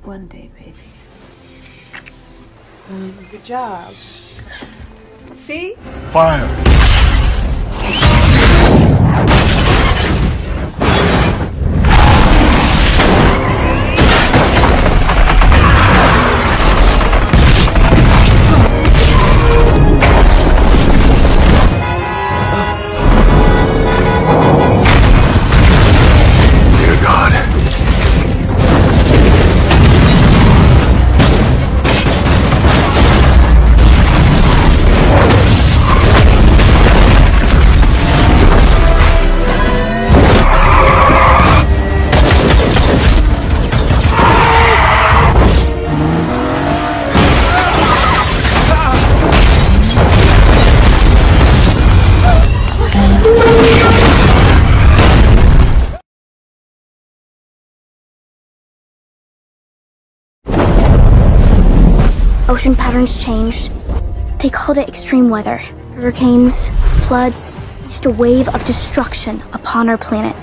One day, baby. Good job. See? Fire! Dear God. Ocean patterns changed. They called it extreme weather. Hurricanes, floods, just a wave of destruction upon our planet.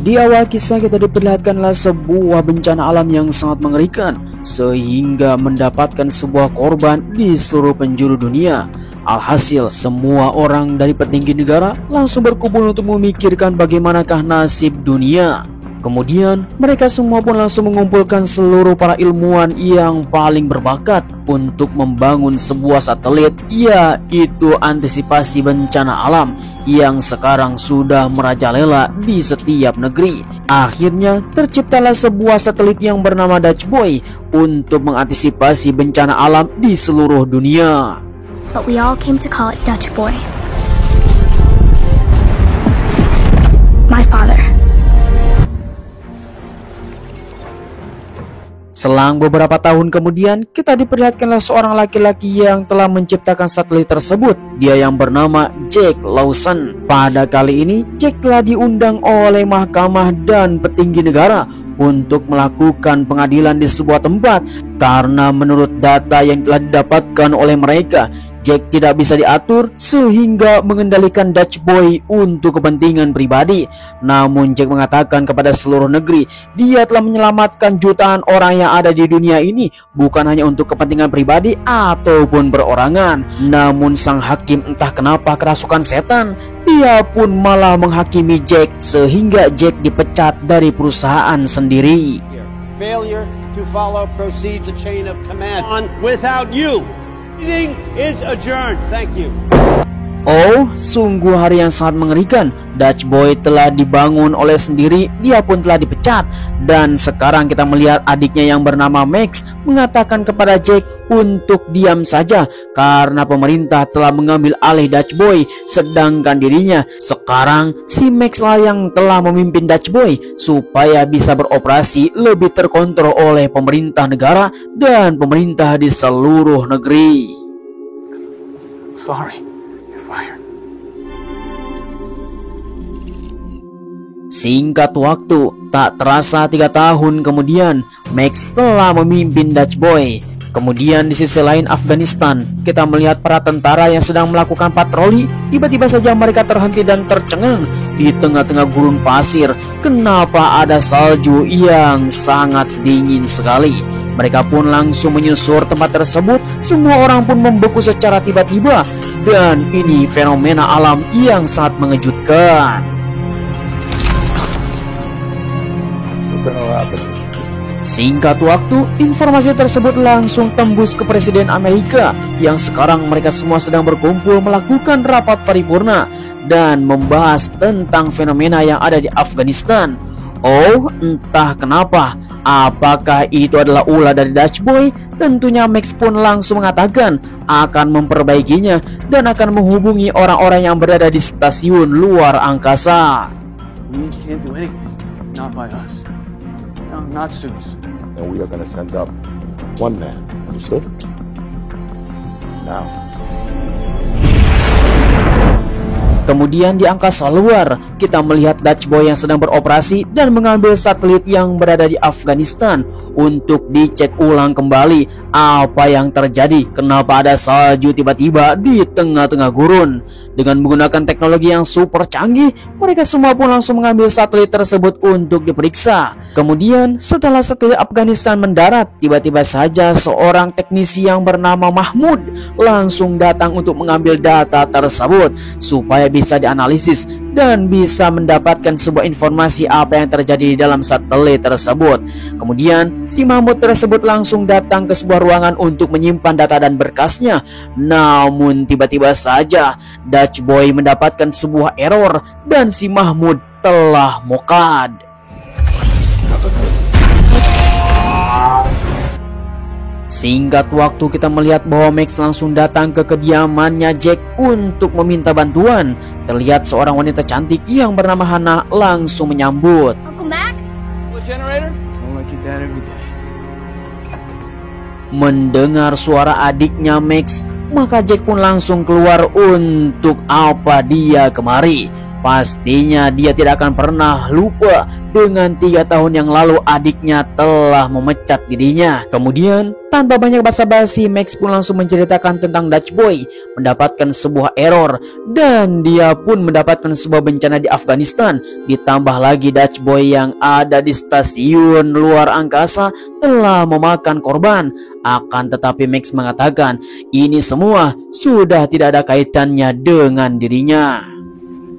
Di awal kisah kita diperlihatkanlah sebuah bencana alam yang sangat mengerikan sehingga mendapatkan sebuah korban di seluruh penjuru dunia. Alhasil semua orang dari petinggi negara langsung berkumpul untuk memikirkan bagaimanakah nasib dunia. Kemudian mereka semua pun langsung mengumpulkan seluruh para ilmuwan yang paling berbakat untuk membangun sebuah satelit, yaitu antisipasi bencana alam yang sekarang sudah merajalela di setiap negeri. Akhirnya terciptalah sebuah satelit yang bernama Dutch Boy untuk mengantisipasi bencana alam di seluruh dunia. But we all came to call it Dutch Boy. My father. Selang beberapa tahun kemudian, kita diperlihatkanlah seorang laki-laki yang telah menciptakan satelit tersebut. Dia yang bernama Jack Lawson. Pada kali ini, Jack telah diundang oleh mahkamah dan petinggi negara untuk melakukan pengadilan di sebuah tempat. Karena menurut data yang telah didapatkan oleh mereka, Jack tidak bisa diatur sehingga mengendalikan Dutch Boy untuk kepentingan pribadi. Namun Jack mengatakan kepada seluruh negeri, dia telah menyelamatkan jutaan orang yang ada di dunia ini, bukan hanya untuk kepentingan pribadi ataupun perorangan. Namun sang hakim entah kenapa kerasukan setan, dia pun malah menghakimi Jack sehingga Jack dipecat dari perusahaan sendiri. Failure to follow proceeds a chain of command on without you. Meeting is adjourned. Thank you. Oh, sungguh hari yang sangat mengerikan. Dutch Boy telah dibangun oleh sendiri, dia pun telah dipecat. Dan sekarang kita melihat adiknya yang bernama Max mengatakan kepada Jack untuk diam saja karena pemerintah telah mengambil alih Dutch Boy. Sedangkan dirinya sekarang si Max lah yang telah memimpin Dutch Boy supaya bisa beroperasi lebih terkontrol oleh pemerintah negara dan pemerintah di seluruh negeri. Sorry, you're fired. Singkat waktu, tak terasa 3 tahun kemudian, Max telah memimpin Dutch Boy. Kemudian di sisi lain Afghanistan, kita melihat para tentara yang sedang melakukan patroli. Tiba-tiba saja mereka terhenti dan tercengang di tengah-tengah gurun pasir. Kenapa ada salju yang sangat dingin sekali? Mereka pun langsung menyusur tempat tersebut. Semua orang pun membeku secara tiba-tiba. Dan ini fenomena alam yang sangat mengejutkan. Singkat waktu, informasi tersebut langsung tembus ke Presiden Amerika yang sekarang mereka semua sedang berkumpul melakukan rapat paripurna dan membahas tentang fenomena yang ada di Afghanistan. Oh, entah kenapa, apakah itu adalah ulah dari Dutch Boy? Tentunya Max pun langsung mengatakan akan memperbaikinya dan akan menghubungi orang-orang yang berada di stasiun luar angkasa. We can't do anything. Not by us. No, not suits. And we are going to send up one man. Understood? Now. Kemudian di angkasa luar, kita melihat Dutch Boy yang sedang beroperasi dan mengambil satelit yang berada di Afghanistan untuk dicek ulang kembali apa yang terjadi. Kenapa ada salju tiba-tiba di tengah-tengah gurun. Dengan menggunakan teknologi yang super canggih, mereka semua pun langsung mengambil satelit tersebut untuk diperiksa. Kemudian setelah satelit Afghanistan mendarat, tiba-tiba saja seorang teknisi yang bernama Mahmud langsung datang untuk mengambil data tersebut supaya bisa dianalisis dan bisa mendapatkan sebuah informasi apa yang terjadi di dalam satelit tersebut. Kemudian si Mahmud tersebut langsung datang ke sebuah ruangan untuk menyimpan data dan berkasnya. Namun tiba-tiba saja Dutch Boy mendapatkan sebuah error dan si Mahmud telah mokad. Singkat waktu kita melihat bahwa Max langsung datang ke kediamannya Jack untuk meminta bantuan. Terlihat seorang wanita cantik yang bernama Hannah langsung menyambut. Uncle Max? Generator? Don't like your dad every day. Mendengar suara adiknya Max, maka Jack pun langsung keluar untuk apa dia kemari. Pastinya dia tidak akan pernah lupa dengan 3 tahun yang lalu adiknya telah memecat dirinya. Kemudian tanpa banyak basa-basi, Max pun langsung menceritakan tentang Dutch Boy mendapatkan sebuah error dan dia pun mendapatkan sebuah bencana di Afghanistan. Ditambah lagi Dutch Boy yang ada di stasiun luar angkasa telah memakan korban. Akan tetapi Max mengatakan ini semua sudah tidak ada kaitannya dengan dirinya.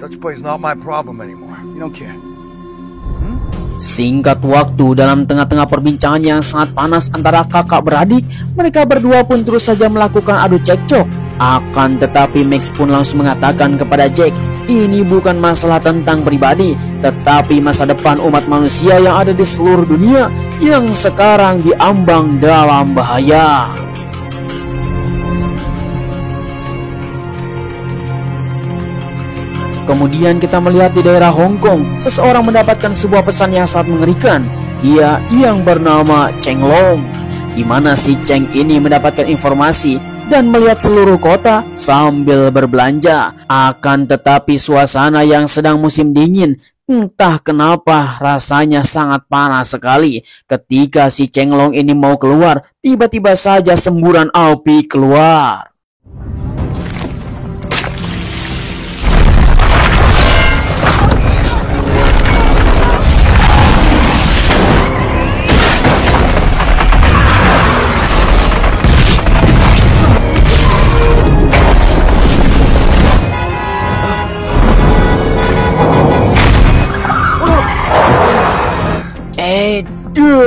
Dutch Boy's not my problem anymore. You don't care. Singkat waktu, dalam tengah-tengah perbincangan yang sangat panas antara kakak beradik, mereka berdua pun terus saja melakukan adu cekcok. Akan tetapi Max pun langsung mengatakan kepada Jack, ini bukan masalah tentang pribadi, tetapi masa depan umat manusia yang ada di seluruh dunia yang sekarang diambang dalam bahaya. Kemudian kita melihat di daerah Hong Kong, seseorang mendapatkan sebuah pesan yang sangat mengerikan. Dia yang bernama Cheng Long, di mana si Cheng ini mendapatkan informasi dan melihat seluruh kota sambil berbelanja. Akan tetapi suasana yang sedang musim dingin, entah kenapa rasanya sangat panas sekali. Ketika si Cheng Long ini mau keluar, tiba-tiba saja semburan api keluar.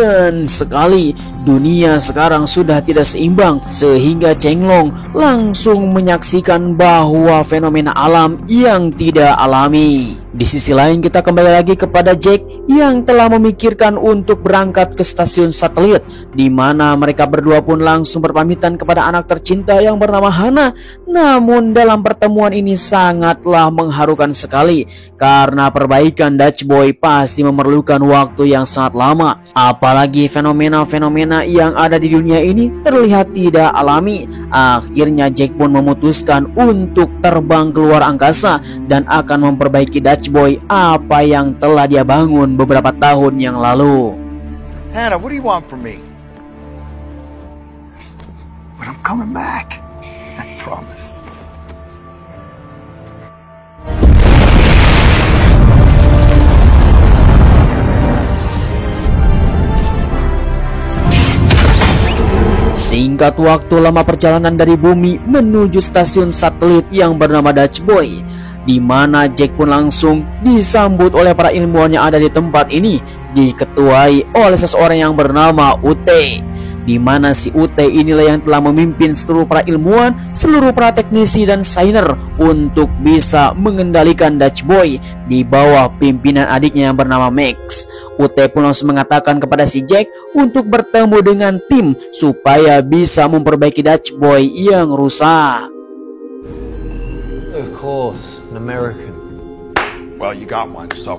Dan sekali dunia sekarang sudah tidak seimbang sehingga Cheng Long langsung menyaksikan bahwa fenomena alam yang tidak alami. Di sisi lain kita kembali lagi kepada Jack yang telah memikirkan untuk berangkat ke stasiun satelit, di mana mereka berdua pun langsung berpamitan kepada anak tercinta yang bernama Hannah. Namun dalam pertemuan ini sangatlah mengharukan sekali karena perbaikan Dutch Boy pasti memerlukan waktu yang sangat lama. Apalagi fenomena-fenomena yang ada di dunia ini terlihat tidak alami. Akhirnya Jack pun memutuskan untuk terbang keluar angkasa dan akan memperbaiki Dutch Boy apa yang telah dia bangun beberapa tahun yang lalu. Hannah, what do you want from me? But I'm coming back. I promise. Singkat waktu, lama perjalanan dari bumi menuju stasiun satelit yang bernama Dutch Boy, di mana Jack pun langsung disambut oleh para ilmuwan yang ada di tempat ini, diketuai oleh seseorang yang bernama Ute, di mana si Ute inilah yang telah memimpin seluruh para ilmuwan, seluruh para teknisi dan sainer untuk bisa mengendalikan Dutch Boy di bawah pimpinan adiknya yang bernama Max. Ute pun langsung mengatakan kepada si Jack untuk bertemu dengan tim supaya bisa memperbaiki Dutch Boy yang rusak. Of course, an American. Well, you got one, so...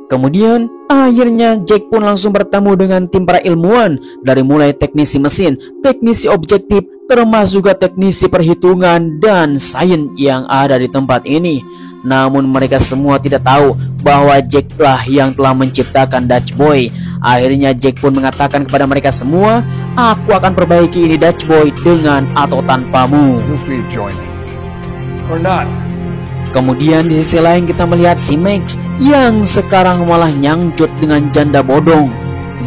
Kemudian akhirnya Jack pun langsung bertemu dengan tim para ilmuwan, dari mulai teknisi mesin, teknisi objektif, termasuk juga teknisi perhitungan dan sains yang ada di tempat ini. namun mereka semua tidak tahu bahwa Jack lah yang telah menciptakan Dutch Boy. Akhirnya Jack pun mengatakan kepada mereka semua, "Aku akan perbaiki ini Dutch Boy dengan atau tanpamu." Feel free to join me. Or not. Kemudian di sisi lain kita melihat si Max yang sekarang malah nyangcut dengan janda bodong.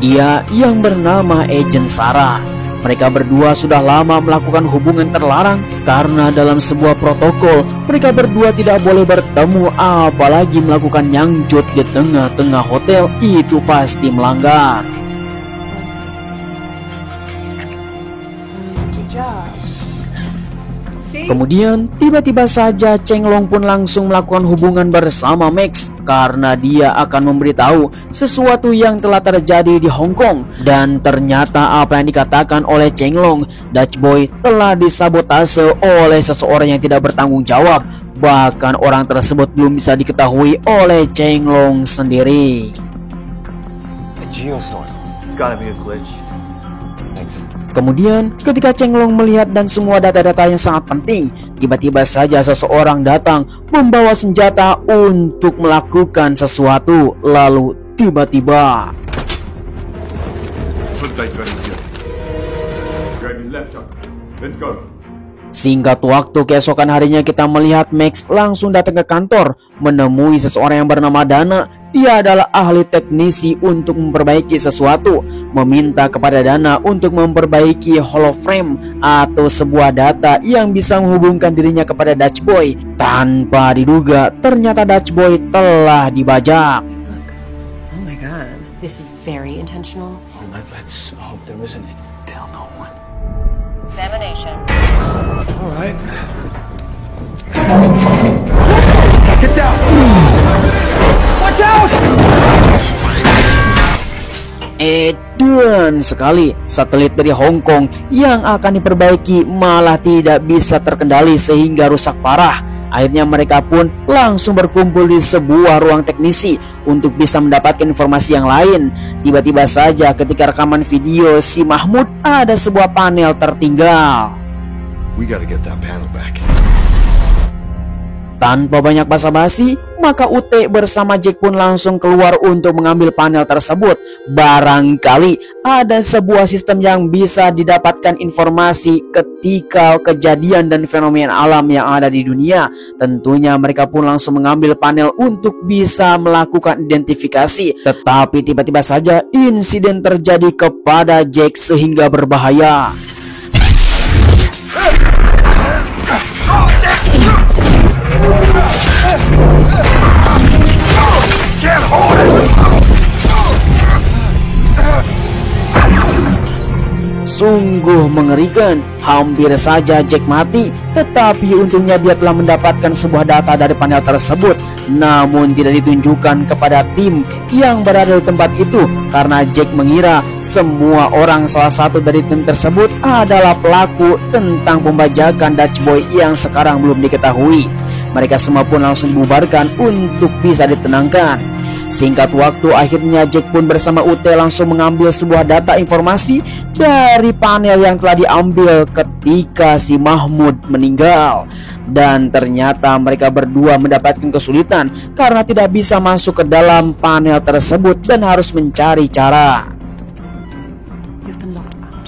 Dia yang bernama Agent Sarah. Mereka berdua sudah lama melakukan hubungan terlarang karena dalam sebuah protokol mereka berdua tidak boleh bertemu, apalagi melakukan nyangcut di tengah-tengah hotel. Itu pasti melanggar. Good job. See? Kemudian tiba-tiba saja Cheng Long pun langsung melakukan hubungan bersama Max karena dia akan memberitahu sesuatu yang telah terjadi di Hong Kong. Dan ternyata apa yang dikatakan oleh Cheng Long, Dutch Boy telah disabotase oleh seseorang yang tidak bertanggung jawab. Bahkan orang tersebut belum bisa diketahui oleh Cheng Long sendiri. A geostorm. It's gotta be a glitch. Thanks. Kemudian ketika Cheng Long melihat dan semua data-data yang sangat penting, tiba-tiba saja seseorang datang membawa senjata untuk melakukan sesuatu. Lalu tiba-tiba singkat waktu keesokan harinya kita melihat Max langsung datang ke kantor menemui seseorang yang bernama Dana. Dia adalah ahli teknisi untuk memperbaiki sesuatu, meminta kepada Dana untuk memperbaiki holoframe atau sebuah data yang bisa menghubungkan dirinya kepada Dutch Boy. Tanpa diduga, ternyata Dutch Boy telah dibajak. Oh my god. This is very intentional. Let's hope there isn't. Tell no one. Examination. All right. Get down! Watch out! Dan sekali satelit dari Hong Kong yang akan diperbaiki malah tidak bisa terkendali sehingga rusak parah. Akhirnya mereka pun langsung berkumpul di sebuah ruang teknisi untuk bisa mendapatkan informasi yang lain. Tiba-tiba saja ketika rekaman video si Mahmud, ada sebuah panel tertinggal. We gotta get that panel back. Tanpa banyak basa-basi, maka Ute bersama Jack pun langsung keluar untuk mengambil panel tersebut. Barangkali ada sebuah sistem yang bisa didapatkan informasi ketika kejadian dan fenomena alam yang ada di dunia. Tentunya mereka pun langsung mengambil panel untuk bisa melakukan identifikasi. Tetapi tiba-tiba saja insiden terjadi kepada Jack sehingga berbahaya. Sungguh mengerikan, hampir saja Jack mati. Tetapi untungnya dia telah mendapatkan sebuah data dari panel tersebut, namun tidak ditunjukkan kepada tim yang berada di tempat itu karena Jack mengira semua orang salah satu dari tim tersebut adalah pelaku tentang pembajakan Dutch Boy yang sekarang belum diketahui. Mereka semua pun langsung dibubarkan untuk bisa ditenangkan. Singkat waktu akhirnya Jack pun bersama Ute langsung mengambil sebuah data informasi dari panel yang telah diambil ketika si Mahmud meninggal. Dan ternyata mereka berdua mendapatkan kesulitan karena tidak bisa masuk ke dalam panel tersebut dan harus mencari cara. You've been locked out.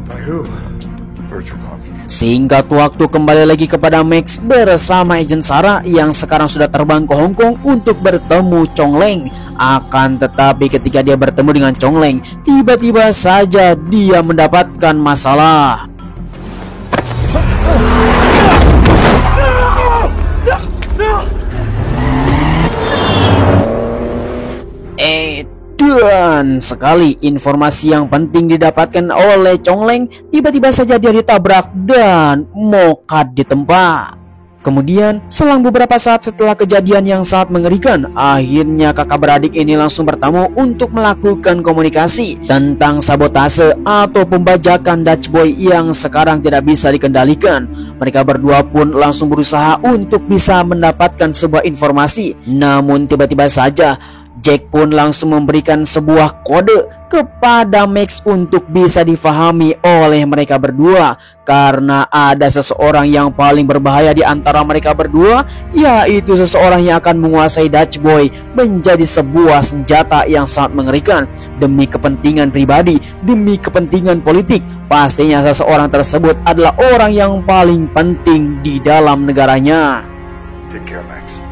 By who? Virtual conference. Singkat waktu kembali lagi kepada Max bersama Agent Sarah yang sekarang sudah terbang ke Hong Kong untuk bertemu Chong Leng. Akan tetapi ketika dia bertemu dengan Chong Leng, tiba-tiba saja dia mendapatkan masalah. Dan sekali informasi yang penting didapatkan oleh Chong Leng, tiba-tiba saja dia ditabrak dan mokat di tempat. Kemudian selang beberapa saat setelah kejadian yang sangat mengerikan, akhirnya kakak beradik ini langsung bertemu untuk melakukan komunikasi tentang sabotase atau pembajakan Dutch Boy yang sekarang tidak bisa dikendalikan. Mereka berdua pun langsung berusaha untuk bisa mendapatkan sebuah informasi. Namun tiba-tiba saja Jack pun langsung memberikan sebuah kode kepada Max untuk bisa difahami oleh mereka berdua, karena ada seseorang yang paling berbahaya di antara mereka berdua, yaitu seseorang yang akan menguasai Dutch Boy menjadi sebuah senjata yang sangat mengerikan demi kepentingan pribadi, demi kepentingan politik. Pastinya seseorang tersebut adalah orang yang paling penting di dalam negaranya. Take care, Max.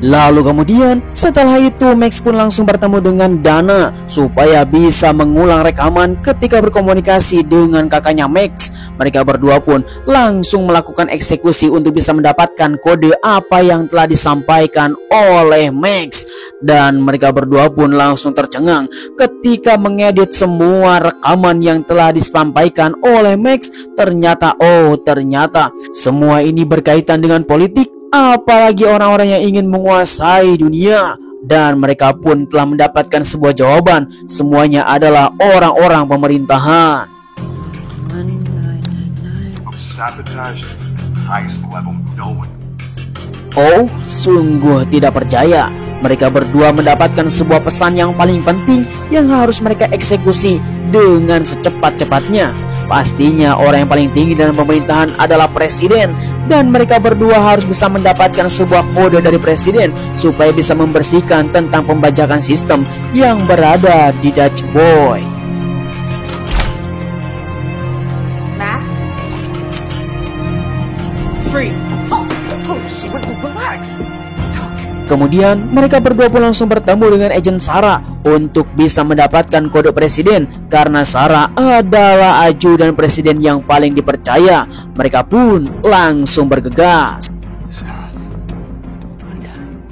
Lalu kemudian setelah itu Max pun langsung bertemu dengan Dana supaya bisa mengulang rekaman ketika berkomunikasi dengan kakaknya Max. Mereka berdua pun langsung melakukan eksekusi untuk bisa mendapatkan kode apa yang telah disampaikan oleh Max. Dan mereka berdua pun langsung tercengang ketika mengedit semua rekaman yang telah disampaikan oleh Max. Ternyata semua ini berkaitan dengan politik, apalagi orang-orang yang ingin menguasai dunia. Dan mereka pun telah mendapatkan sebuah jawaban, semuanya adalah orang-orang pemerintahan. Sabotage highest level known. Oh, sungguh tidak percaya. Mereka berdua mendapatkan sebuah pesan yang paling penting yang harus mereka eksekusi dengan secepat-cepatnya. Pastinya orang yang paling tinggi dalam pemerintahan adalah presiden, dan mereka berdua harus bisa mendapatkan sebuah kode dari presiden supaya bisa membersihkan tentang pembajakan sistem yang berada di Dutch Boy. Max? Freeze. Relax. Kemudian mereka berdua pun langsung bertemu dengan Agent Sarah untuk bisa mendapatkan kode presiden, karena Sarah adalah ajudan presiden yang paling dipercaya. Mereka pun langsung bergegas.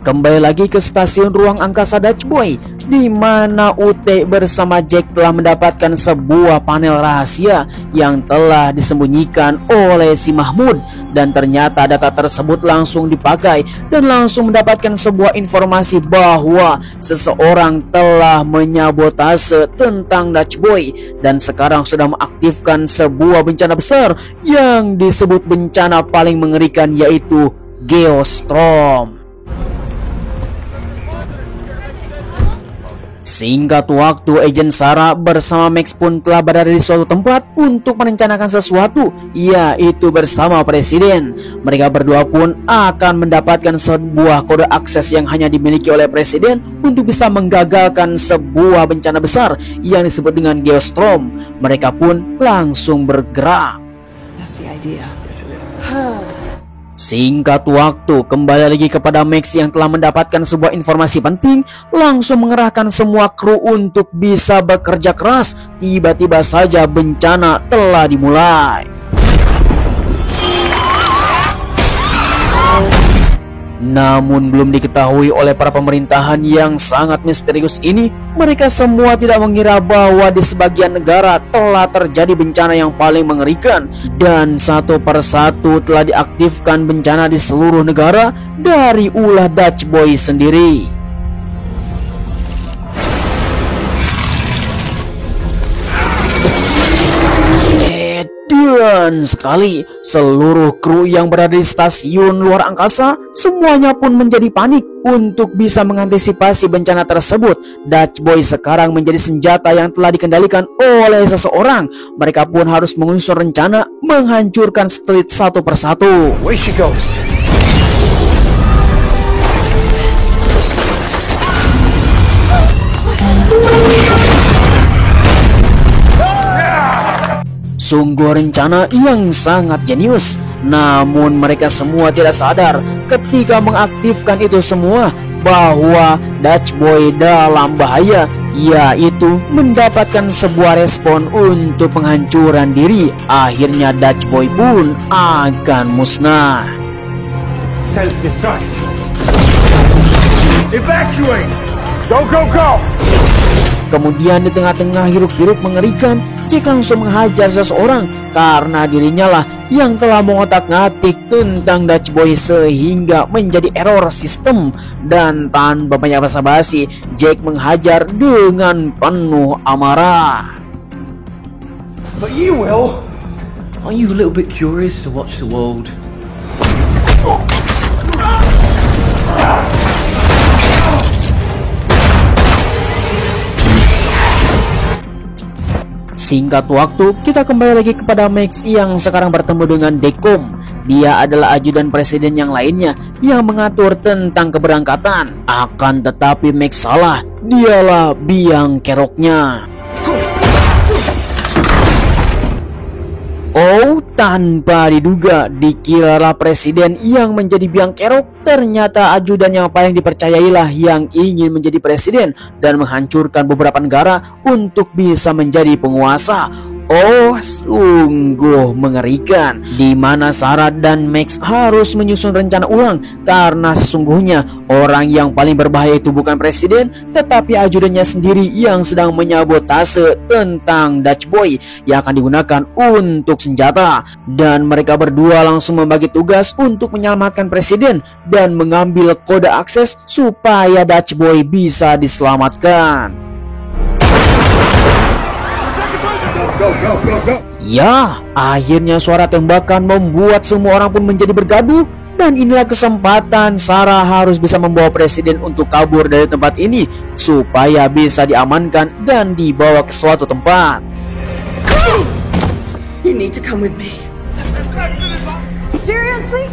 Kembali lagi ke stasiun ruang angkasa Dutch Boy, di mana UT bersama Jack telah mendapatkan sebuah panel rahasia yang telah disembunyikan oleh si Mahmud. Dan ternyata data tersebut langsung dipakai dan langsung mendapatkan sebuah informasi bahwa seseorang telah menyabotase tentang Dutch Boy dan sekarang sudah mengaktifkan sebuah bencana besar yang disebut bencana paling mengerikan, yaitu Geostorm. Singkat waktu, Agent Sarah bersama Max pun telah berada di suatu tempat untuk merencanakan sesuatu, yaitu bersama presiden. Mereka berdua pun akan mendapatkan sebuah kode akses yang hanya dimiliki oleh presiden untuk bisa menggagalkan sebuah bencana besar yang disebut dengan Geostorm. Mereka pun langsung bergerak. That's the idea. Singkat waktu, kembali lagi kepada Max yang telah mendapatkan sebuah informasi penting, langsung mengerahkan semua kru untuk bisa bekerja keras. Tiba-tiba saja bencana telah dimulai. Namun belum diketahui oleh para pemerintahan yang sangat misterius ini, mereka semua tidak mengira bahwa di sebagian negara telah terjadi bencana yang paling mengerikan, dan satu persatu telah diaktifkan bencana di seluruh negara dari ulah Dutch Boy sendiri. Dan sekali seluruh kru yang berada di stasiun luar angkasa semuanya pun menjadi panik untuk bisa mengantisipasi bencana tersebut. Dutch Boy sekarang menjadi senjata yang telah dikendalikan oleh seseorang. Mereka pun harus mengunsur rencana menghancurkan satelit satu persatu. Away she goes. Sungguh rencana yang sangat jenius. Namun mereka semua tidak sadar ketika mengaktifkan itu semua bahwa Dutch Boy dalam bahaya, yaitu mendapatkan sebuah respon untuk penghancuran diri. Akhirnya Dutch Boy pun akan musnah. Self-destruct. Evacuate. Go, go, go. Kemudian di tengah-tengah hiruk-pikuk mengerikan, Jack langsung menghajar seseorang karena dirinya lah yang telah mengotak-ngatik tentang Dutch Boy sehingga menjadi error sistem. Dan tanpa banyak basa-basi, Jack menghajar dengan penuh amarah. But you will. Aren't you a little bit curious to watch the world? Singkat waktu, kita kembali lagi kepada Max yang sekarang bertemu dengan Dekom. Dia adalah ajudan presiden yang lainnya yang mengatur tentang keberangkatan. Akan tetapi Max salah, dialah biang keroknya. Oh, tanpa diduga, dikiralah presiden yang menjadi biang kerok. Ternyata ajudan yang paling dipercayailah yang ingin menjadi presiden dan menghancurkan beberapa negara untuk bisa menjadi penguasa. Oh, sungguh mengerikan, di mana Sarah dan Max harus menyusun rencana ulang karena sesungguhnya orang yang paling berbahaya itu bukan presiden, tetapi ajudannya sendiri yang sedang menyabotase tentang Dutch Boy yang akan digunakan untuk senjata. Dan mereka berdua langsung membagi tugas untuk menyelamatkan presiden dan mengambil kode akses supaya Dutch Boy bisa diselamatkan. Ya, akhirnya suara tembakan membuat semua orang pun menjadi bergaduh. Dan inilah kesempatan Sarah harus bisa membawa presiden untuk kabur dari tempat ini supaya bisa diamankan dan dibawa ke suatu tempat. You need to come with me. Seriously?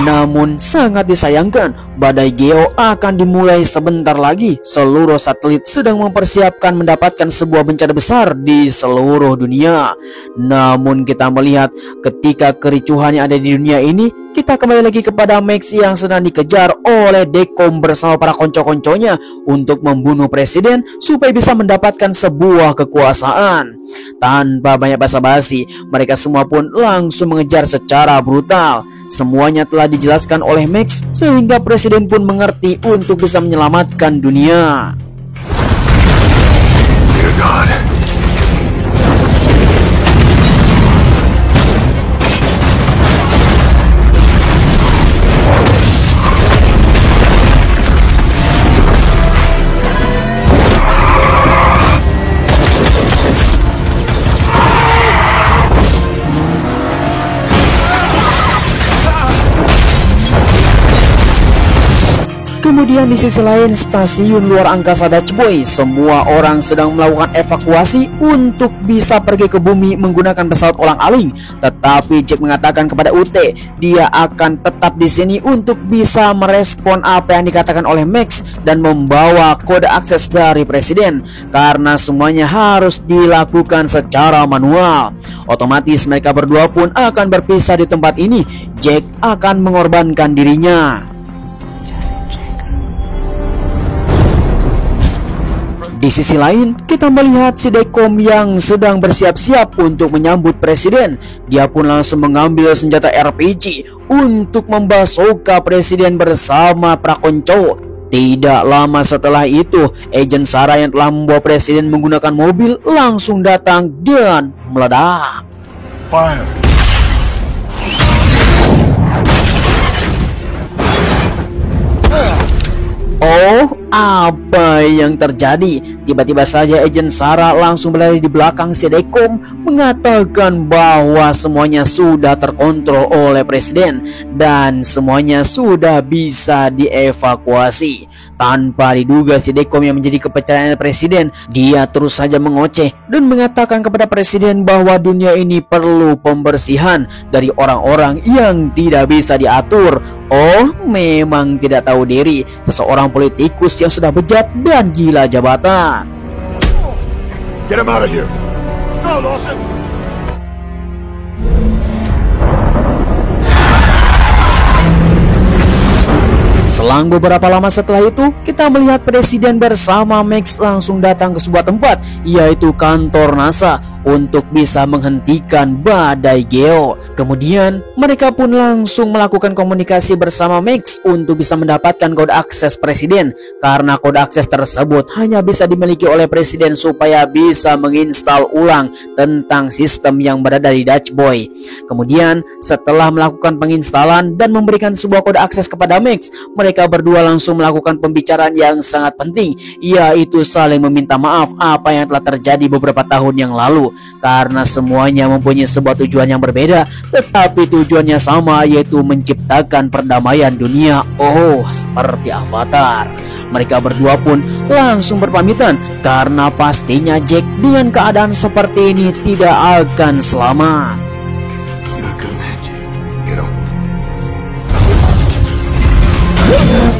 Namun sangat disayangkan, badai Geo akan dimulai sebentar lagi. Seluruh satelit sedang mempersiapkan mendapatkan sebuah bencana besar di seluruh dunia. Namun kita melihat ketika kericuhan yang ada di dunia ini, kita kembali lagi kepada Max yang sedang dikejar oleh Dekom bersama para konco-konconya untuk membunuh presiden supaya bisa mendapatkan sebuah kekuasaan. Tanpa banyak basa-basi, mereka semua pun langsung mengejar secara brutal. Semuanya telah dijelaskan oleh Max sehingga presiden pun mengerti untuk bisa menyelamatkan dunia. Dear God. Kemudian di sisi lain stasiun luar angkasa Dutch Boy, semua orang sedang melakukan evakuasi untuk bisa pergi ke bumi menggunakan pesawat olang-aling. Tetapi Jack mengatakan kepada UT, dia akan tetap di sini untuk bisa merespon apa yang dikatakan oleh Max dan membawa kode akses dari presiden karena semuanya harus dilakukan secara manual. Otomatis mereka berdua pun akan berpisah di tempat ini. Jack akan mengorbankan dirinya. Di sisi lain, kita melihat si Dekom yang sedang bersiap-siap untuk menyambut presiden. Dia pun langsung mengambil senjata RPG untuk membasoka presiden bersama prakonco. Tidak lama setelah itu, agen Sarah yang telah membawa presiden menggunakan mobil langsung datang dan meledak. Fire. Oh, apa yang terjadi? Tiba-tiba saja agen Sarah langsung berlari di belakang si Dekom mengatakan bahwa semuanya sudah terkontrol oleh presiden dan semuanya sudah bisa dievakuasi. Tanpa diduga si Dekom yang menjadi kepercayaan presiden, dia terus saja mengoceh dan mengatakan kepada presiden bahwa dunia ini perlu pembersihan dari orang-orang yang tidak bisa diatur. Oh, memang tidak tahu diri, seseorang politikus yang sudah bejat dan gila jabatan. Get him out of here. Go, Lawson. Selang beberapa lama setelah itu, kita melihat presiden bersama Max langsung datang ke sebuah tempat, yaitu kantor NASA, untuk bisa menghentikan badai Geo. Kemudian, mereka pun langsung melakukan komunikasi bersama Max untuk bisa mendapatkan kode akses presiden, karena kode akses tersebut hanya bisa dimiliki oleh presiden supaya bisa menginstal ulang tentang sistem yang berada di Dutch Boy. Kemudian, setelah melakukan penginstalan dan memberikan sebuah kode akses kepada Max, mereka berdua langsung melakukan pembicaraan yang sangat penting, yaitu saling meminta maaf apa yang telah terjadi beberapa tahun yang lalu. karena semuanya mempunyai sebuah tujuan yang berbeda, tetapi tujuannya sama, yaitu menciptakan perdamaian dunia. Oh, seperti Avatar. Mereka berdua pun langsung berpamitan karena pastinya Jack dengan keadaan seperti ini tidak akan selamat. You're a good man, Jake. Get him.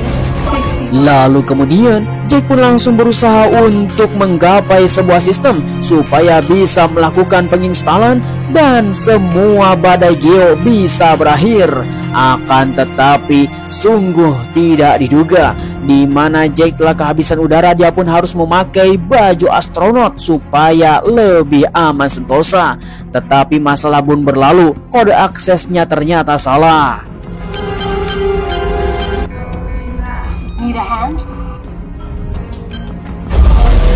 Lalu kemudian Jack pun langsung berusaha untuk menggapai sebuah sistem supaya bisa melakukan penginstalan dan semua badai geo bisa berakhir. Akan tetapi sungguh tidak diduga, di mana Jack telah kehabisan udara, dia pun harus memakai baju astronot supaya lebih aman sentosa. Tetapi masalah pun berlalu, kode aksesnya ternyata salah. Need a hand?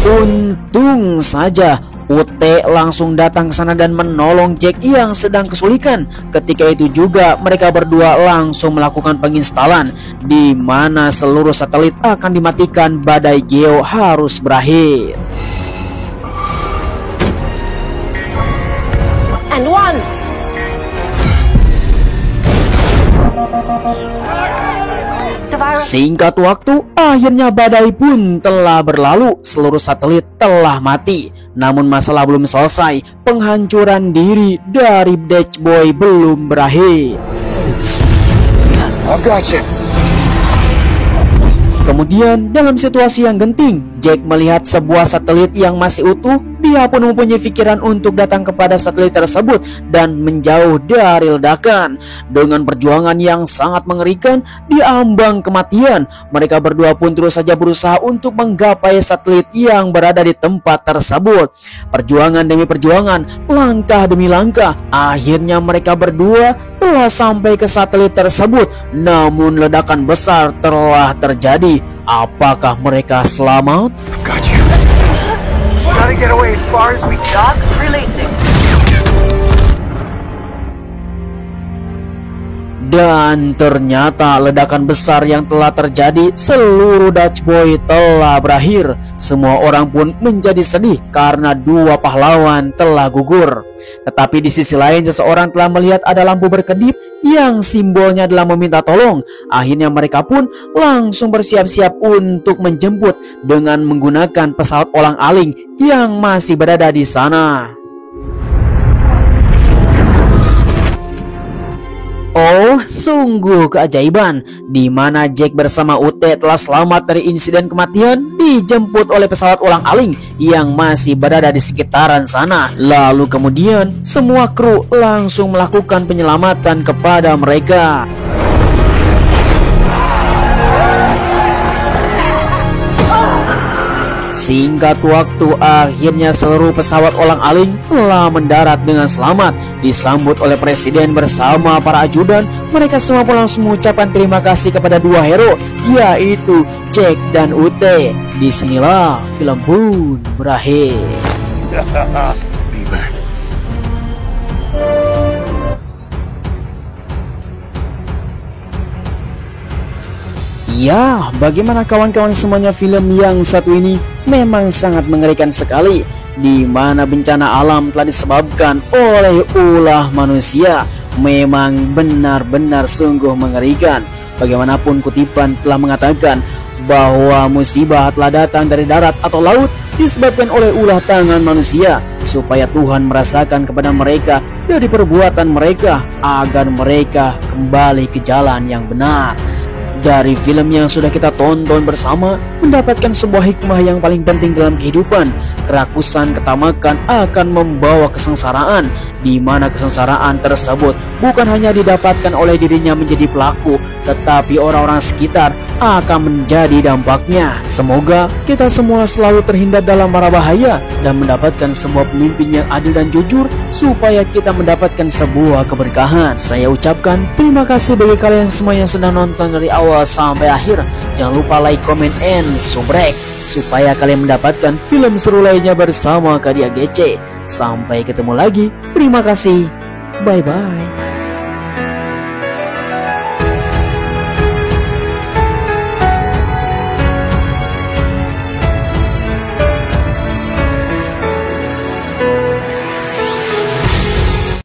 Untung saja UT langsung datang ke sana dan menolong Jack yang sedang kesulitan. Ketika itu juga mereka berdua langsung melakukan penginstalan, di mana seluruh satelit akan dimatikan, badai geo harus berakhir. And one! Singkat waktu, akhirnya badai pun telah berlalu, seluruh satelit telah mati. Namun masalah belum selesai, penghancuran diri dari Dutch Boy belum berakhir. I got you. Kemudian dalam situasi yang genting, Jack melihat sebuah satelit yang masih utuh. Dia pun mempunyai pikiran untuk datang kepada satelit tersebut dan menjauh dari ledakan. Dengan perjuangan yang sangat mengerikan di ambang kematian, mereka berdua pun terus saja berusaha untuk menggapai satelit yang berada di tempat tersebut. Perjuangan demi perjuangan, langkah demi langkah, akhirnya mereka berdua telah sampai ke satelit tersebut. Namun ledakan besar telah terjadi. Apakah mereka selamat? Got you. Gotta get away as far as we can. Releasing. Dan ternyata ledakan besar yang telah terjadi, seluruh Dutch Boy telah berakhir. Semua orang pun menjadi sedih karena dua pahlawan telah gugur. Tetapi di sisi lain, seseorang telah melihat ada lampu berkedip yang simbolnya adalah meminta tolong. Akhirnya mereka pun langsung bersiap-siap untuk menjemput dengan menggunakan pesawat olang-aling yang masih berada di sana. Oh, sungguh keajaiban, di mana Jack bersama UT telah selamat dari insiden kematian, dijemput oleh pesawat ulang-aling yang masih berada di sekitaran sana. Lalu kemudian semua kru langsung melakukan penyelamatan kepada mereka. Singkat waktu, akhirnya seluruh pesawat olang-aling telah mendarat dengan selamat, disambut oleh presiden bersama para ajudan. Mereka semua pun langsung mengucapkan terima kasih kepada dua hero, yaitu Jack dan UT. Disinilah film pun berakhir. Be back. Ya, bagaimana kawan-kawan semuanya, film yang satu ini memang sangat mengerikan sekali, di mana bencana alam telah disebabkan oleh ulah manusia. Memang benar-benar sungguh mengerikan. Bagaimanapun kutipan telah mengatakan bahwa musibah telah datang dari darat atau laut disebabkan oleh ulah tangan manusia, supaya Tuhan merasakan kepada mereka dari perbuatan mereka agar mereka kembali ke jalan yang benar. Dari film yang sudah kita tonton bersama, mendapatkan sebuah hikmah yang paling penting dalam kehidupan. Kerakusan, ketamakan akan membawa kesengsaraan, di mana kesengsaraan tersebut bukan hanya didapatkan oleh dirinya menjadi pelaku, tetapi orang-orang sekitar akan menjadi dampaknya. Semoga kita semua selalu terhindar dalam mara bahaya dan mendapatkan sebuah pemimpin yang adil dan jujur, supaya kita mendapatkan sebuah keberkahan. Saya ucapkan terima kasih bagi kalian semua yang sudah nonton dari awal sampai akhir. Jangan lupa like, comment, and subscribe supaya kalian mendapatkan film seru lainnya bersama Kadia GC. Sampai ketemu lagi. Terima kasih. Bye-bye.